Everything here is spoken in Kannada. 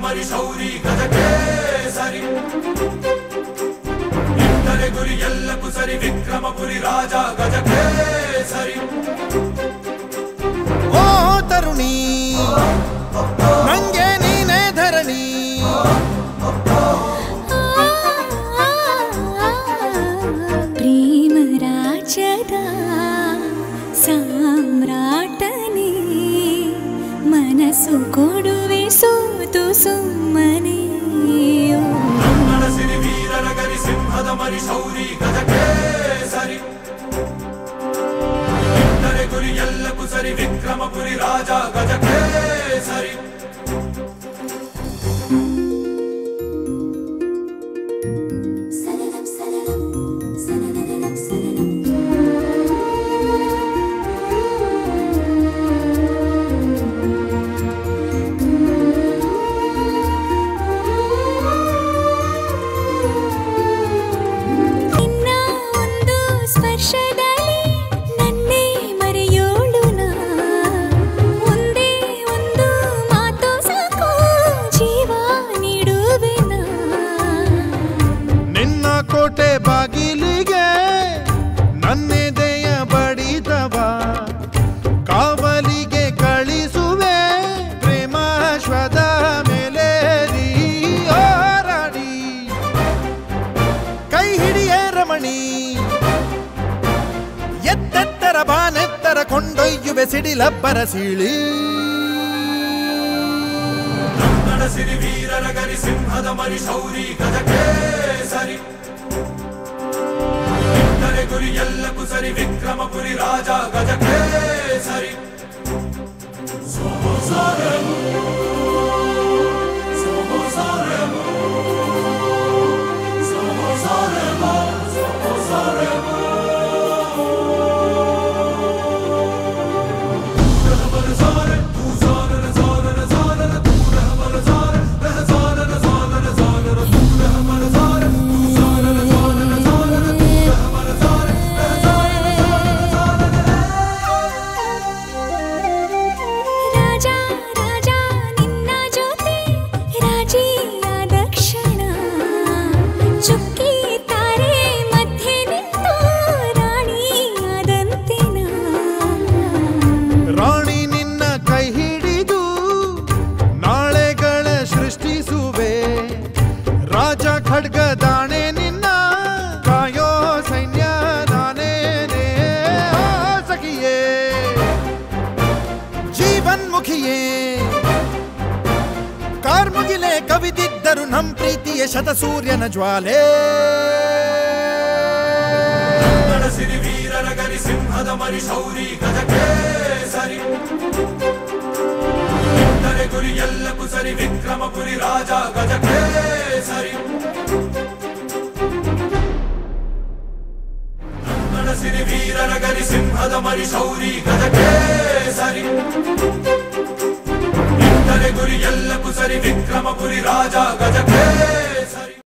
ಮರಿ ಶೌರಿ ಗಜಕ್ಕೆ ಸರಿ ಇಟ್ಟರೆ ಗುರಿ ಎಲ್ಲಕ್ಕೂ ಸರಿ ವಿಕ್ರಮಪುರಿ ರಾಜ ಗಜಕ್ಕೆ ಸರಿ ಓ ತರುಣಿ ನಂಗೆ ನೀನೇ ಧರಣಿ ಪ್ರೇಮ ರಾಜದ ಸಾಮ್ರಾಟನೇ ಮನಸ್ಸು ಕೊಡುವೆ ಸೋತು ಸುಮ್ಮನೆ ಕನ್ನಡ ಸಿರಿ ವೀರರ ಗರಿ ಸಿಂಹದ ಮರಿ ಶೌರಿ ಗಜಕ್ಕೆ ಸರಿ ಇಟ್ಟರೆ ಗುರಿ ಎಲ್ಲಕ್ಕೂ ಸರಿ ವಿಕ್ರಮಪುರಿ ರಾಜ ಗಜಕ್ಕೆ ಸರಿ ಕೋಟೆ ಬಾಗಿಲಿಗೆ ನನ್ನೆದೆಯ ಬಡಿದವ ಕಾವಲಿಗೆ ಕಳಿಸುವೆ ಪ್ರೇಮಾಶ್ವದ ಮೇಲೆ ರಾಣಿ ಕೈ ಹಿಡಿಯೇ ರಮಣಿ ಎತ್ತೆತ್ತರ ಬಾನೆತ್ತರ ಕೊಂಡೊಯ್ಯುವೆ ಸಿಡಿಲಬ್ಬರ ಸೀಳಿ ಕನ್ನಡ ಸಿರಿ ವೀರರ ಗರಿ ಸಿಂಹದ ಮರಿ ಶೌರಿ ಗಜಕ್ಕೆ ಸರಿ ಇಟ್ಟರೆ ಗುರಿ ಎಲ್ಲಕ್ಕೂ ಸರಿ ವಿಕ್ರಮಪುರಿ ರಾಜ ಗಜಕ್ಕೆ ಸರಿ ಖಡ್ಗದಾಣೆ ನಿನ್ನ ಕಾಯೋ ಸೈನ್ಯ ನಾನೇನೇ ಸಖಿಯೇ ಜೀವನ್ಮುಖಿಯೇ ಕಾರ್ಮುಗಿಲೆ ಕವಿದಿದ್ದರು ನಮ್ ಪ್ರೀತಿಯ ಶತಸೂರ್ಯನ ಜ್ವಾಲೆ ಕನ್ನಡ ಸಿರಿ ವೀರರ ಗರಿ ಸಿಂಹದ ಮರಿ ಶೌರಿ ಗಜಕ್ಕೆ ಸರಿ ಇಟ್ಟರೆ ಗುರಿ ಎಲ್ಲಕ್ಕೂ ಸರಿ ವಿಕ್ರಮಪುರಿ ರಾಜ ಗಜಕ್ಕೆ ಸರಿ ಕನ್ನಡ ಸಿರಿ ವೀರರ ಗರಿ ಸಿಂಹದ ಮರಿ ಶೌರಿ ಗಜಕ್ಕೆ ಸರಿ ಇಟ್ಟರೆ ಗುರಿ ಎಲ್ಲಕ್ಕೂ ಸರಿ ವಿಕ್ರಮಪುರಿ ರಾಜ ಗಜಕ್ಕೆ